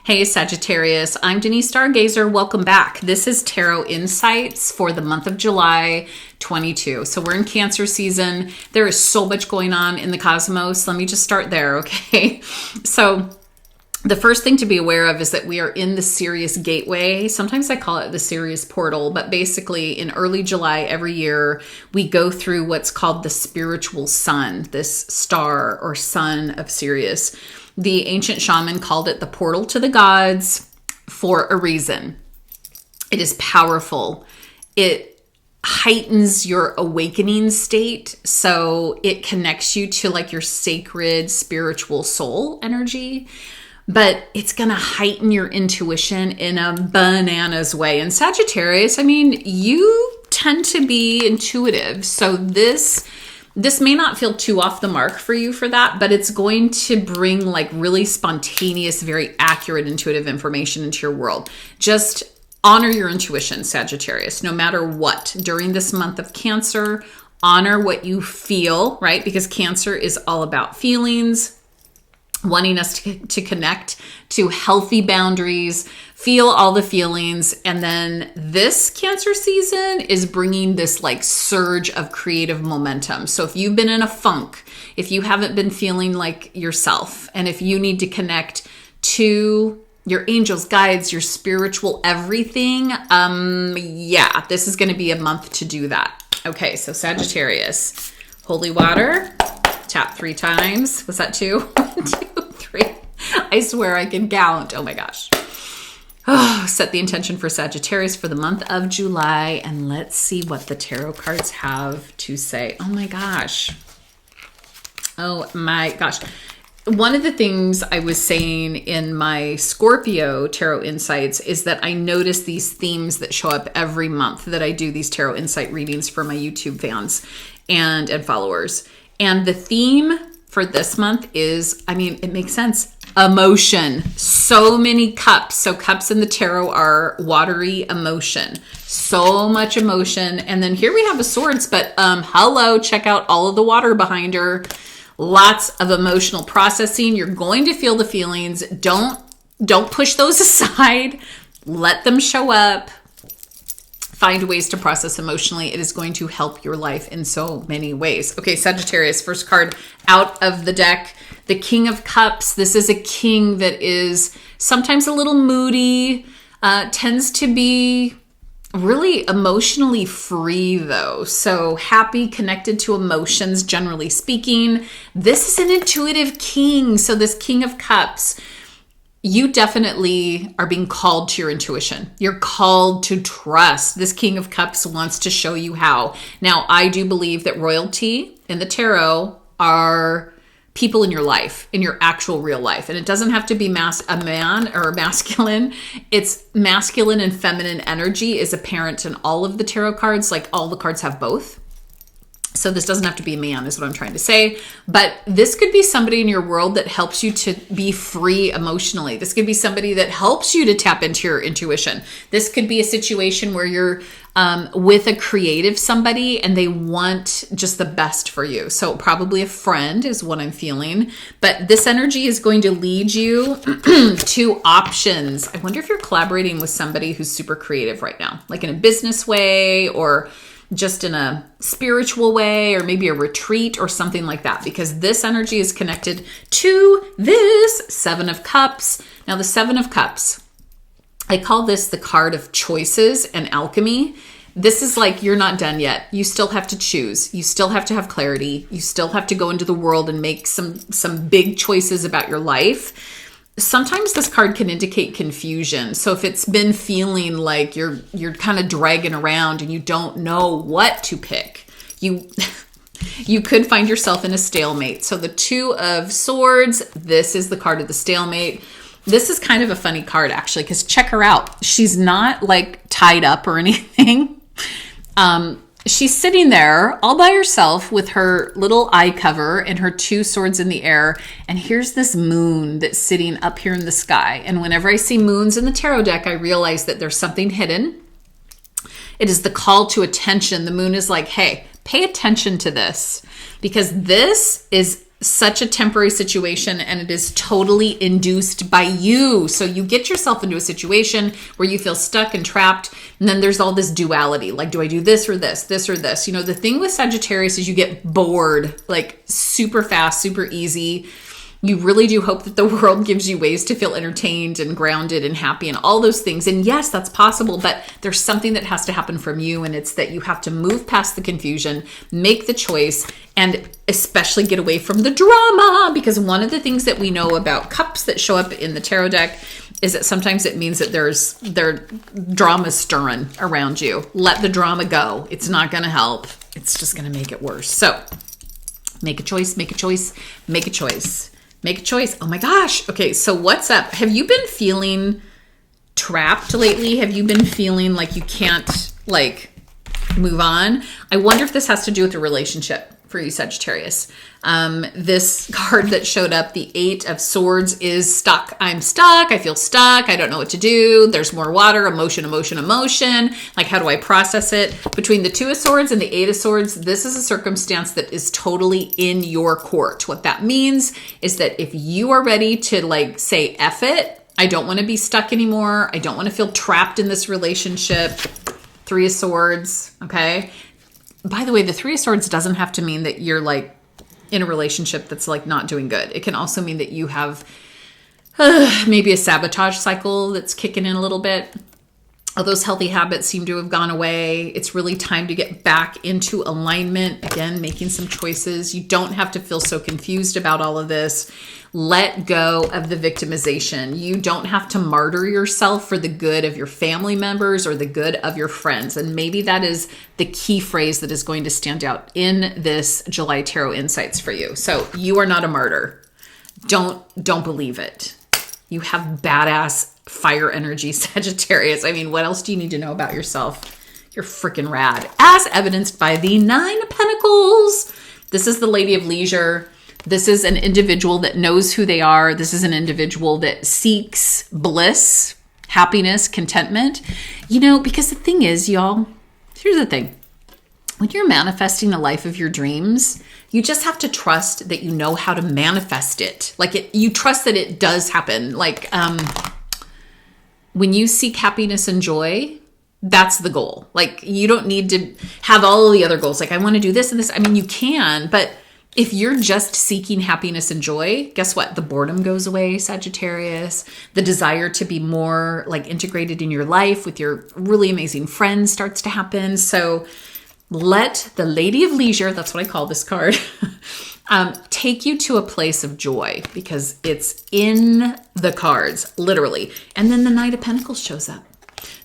Hey Sagittarius, I'm Denise Stargazer. Welcome back. This is Tarot Insights for the month of July 22. So we're in Cancer season. There is so much going on in the cosmos. Let me just start there, okay? So the first thing to be aware of is that we are in the Sirius gateway. Sometimes I call it the Sirius portal, but basically in early July every year, we go through what's called the spiritual sun, this star or sun of Sirius. The ancient shaman called it the portal to the gods for a reason. It is powerful. It heightens your awakening state. So it connects you to like your sacred spiritual soul energy, but it's going to heighten your intuition in a bananas way. And Sagittarius, I mean, you tend to be intuitive. So this may not feel too off the mark for you for that, but it's going to bring like really spontaneous, very accurate, intuitive information into your world. Just honor your intuition, Sagittarius, no matter what. During this month of Cancer, honor what you feel, right? Because Cancer is all about feelings, wanting us to connect to healthy boundaries, feel all the feelings. And then this Cancer season is bringing this like surge of creative momentum. So if you've been in a funk, if you haven't been feeling like yourself, and if you need to connect to your angels, guides, your spiritual everything, this is going to be a month to do that. Okay, so Sagittarius, holy water, tap 3 times. Was that 2? 1, 2, 3. I swear I can count. Oh my gosh. Set the intention for Sagittarius for the month of July, and let's see what the tarot cards have to say. Oh my gosh. Oh my gosh. One of the things I was saying in my Scorpio tarot insights is that I notice these themes that show up every month that I do these tarot insight readings for my YouTube fans and followers. And the theme for this month is, I mean, it makes sense. Emotion. So many cups. So cups in the tarot are watery emotion. So much emotion. And then here we have a swords, but hello, check out all of the water behind her. Lots of emotional processing. You're going to feel the feelings. Don't push those aside. Let them show up. Find ways to process emotionally. It is going to help your life in so many ways. Okay, Sagittarius, first card out of the deck, the King of Cups. This is a king that is sometimes a little moody, tends to be really emotionally free though. So happy, connected to emotions, generally speaking. This is an intuitive king. So this King of Cups, you definitely are being called to your intuition. You're called to trust. This King of Cups wants to show you how. Now, I do believe that royalty in the tarot are people in your life, in your actual real life. And it doesn't have to be a man or masculine. It's masculine and feminine energy is apparent in all of the tarot cards. Like all the cards have both. So this doesn't have to be a man is what I'm trying to say, but this could be somebody in your world that helps you to be free emotionally. This could be somebody that helps you to tap into your intuition. This could be a situation where you're with a creative somebody and they want just the best for you. So probably a friend is what I'm feeling, but this energy is going to lead you to options. I wonder if you're collaborating with somebody who's super creative right now, like in a business way or just in a spiritual way, or maybe a retreat or something like that, because this energy is connected to this 7 of Cups. Now the 7 of Cups, I call this the card of choices and alchemy. This is like, you're not done yet. You still have to choose. You still have to have clarity. You still have to go into the world and make some big choices about your life. Sometimes this card can indicate confusion. So if it's been feeling like you're kind of dragging around and you don't know what to pick, you could find yourself in a stalemate. So the 2 of Swords, this is the card of the stalemate. This is kind of a funny card actually, because check her out. She's not like tied up or anything. She's sitting there all by herself with her little eye cover and her 2 swords in the air. And here's this moon that's sitting up here in the sky. And whenever I see moons in the tarot deck, I realize that there's something hidden. It is the call to attention. The moon is like, hey, pay attention to this, because this is such a temporary situation, and it is totally induced by you. So you get yourself into a situation where you feel stuck and trapped, and then there's all this duality. Like, do I do this or this or this? You know, the thing with Sagittarius is you get bored like super fast, super easy. You really do hope that the world gives you ways to feel entertained and grounded and happy and all those things. And yes, that's possible, but there's something that has to happen from you. And it's that you have to move past the confusion, make the choice, and especially get away from the drama. Because one of the things that we know about cups that show up in the tarot deck is that sometimes it means that there's drama stirring around you. Let the drama go. It's not going to help. It's just going to make it worse. So make a choice, make a choice, make a choice. Make a choice. Oh my gosh. Okay, so what's up? Have you been feeling trapped lately? Have you been feeling like you can't like move on? I wonder if this has to do with a relationship for you, Sagittarius. This card that showed up, the 8 of Swords, is stuck. I'm stuck. I feel stuck. I don't know what to do. There's more water, emotion, emotion, emotion. Like, how do I process it? Between the 2 of Swords and the 8 of Swords, this is a circumstance that is totally in your court. What that means is that if you are ready to like say, F it, I don't want to be stuck anymore. I don't want to feel trapped in this relationship. 3 of Swords. Okay. By the way, the 3 of Swords doesn't have to mean that you're like in a relationship that's like not doing good. It can also mean that you have maybe a sabotage cycle that's kicking in a little bit. All those healthy habits seem to have gone away. It's really time to get back into alignment. Again, making some choices. You don't have to feel so confused about all of this. Let go of the victimization. You don't have to martyr yourself for the good of your family members or the good of your friends. And maybe that is the key phrase that is going to stand out in this July Tarot Insights for you. So you are not a martyr. Don't believe it. You have badass fire energy, Sagittarius. I mean, what else do you need to know about yourself? You're freaking rad, as evidenced by the 9 of Pentacles. This is the Lady of Leisure. This is an individual that knows who they are. This is an individual that seeks bliss, happiness, contentment. You know, because the thing is, y'all, here's the thing. When you're manifesting a life of your dreams, you just have to trust that you know how to manifest it. Like you trust that it does happen. Like, when you seek happiness and joy, that's the goal. Like, you don't need to have all of the other goals. Like, I want to do this and this. I mean, you can, but if you're just seeking happiness and joy, guess what? The boredom goes away, Sagittarius. The desire to be more like integrated in your life with your really amazing friends starts to happen. So let the Lady of Leisure, that's what I call this card, take you to a place of joy, because it's in the cards, literally. And then the Knight of Pentacles shows up.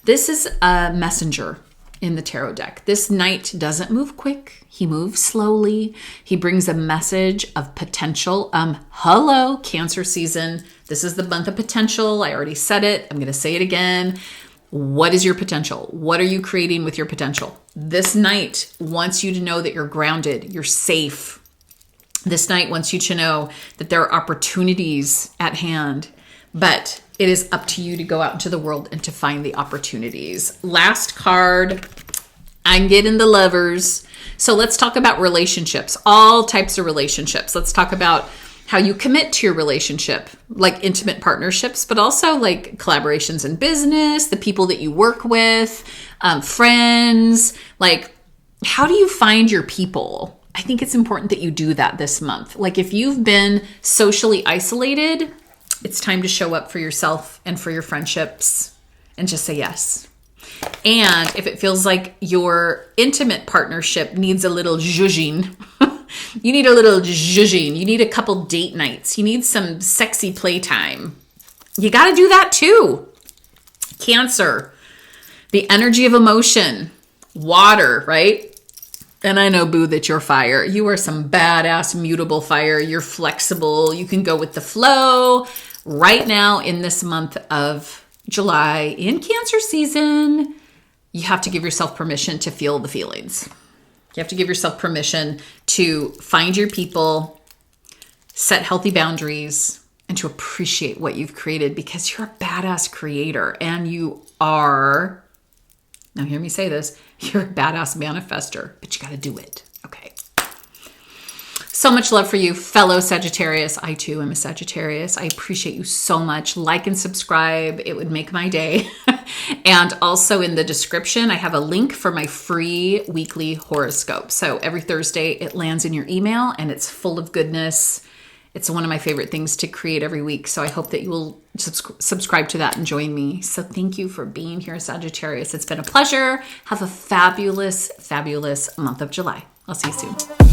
This is a messenger in the tarot deck. This knight doesn't move quick. He moves slowly. He brings a message of potential. Hello, Cancer season. This is the month of potential. I already said it. I'm going to say it again. What is your potential? What are you creating with your potential? This knight wants you to know that you're grounded, you're safe. This knight wants you to know that there are opportunities at hand, but it is up to you to go out into the world and to find the opportunities. Last card, I'm getting the Lovers. So let's talk about relationships, all types of relationships. Let's talk about how you commit to your relationship, like intimate partnerships, but also like collaborations in business, the people that you work with, friends. Like, how do you find your people? I think it's important that you do that this month. Like, if you've been socially isolated, it's time to show up for yourself and for your friendships and just say yes. And if it feels like your intimate partnership needs a little zhuzhing, you need a little zhuzhing. You need a couple date nights. You need some sexy playtime. You got to do that too. Cancer, the energy of emotion, water, right? And I know, boo, that you're fire. You are some badass mutable fire. You're flexible. You can go with the flow. Right now in this month of July, in Cancer season, you have to give yourself permission to feel the feelings. You have to give yourself permission to find your people, set healthy boundaries, and to appreciate what you've created, because you're a badass creator and you are, now hear me say this, you're a badass manifester, but you got to do it. Okay. So much love for you, fellow Sagittarius. I too am a Sagittarius. I appreciate you so much. Like and subscribe. It would make my day. And also in the description, I have a link for my free weekly horoscope. So every Thursday it lands in your email and it's full of goodness. It's one of my favorite things to create every week. So I hope that you will subscribe to that and join me. So thank you for being here, Sagittarius. It's been a pleasure. Have a fabulous, fabulous month of July. I'll see you soon.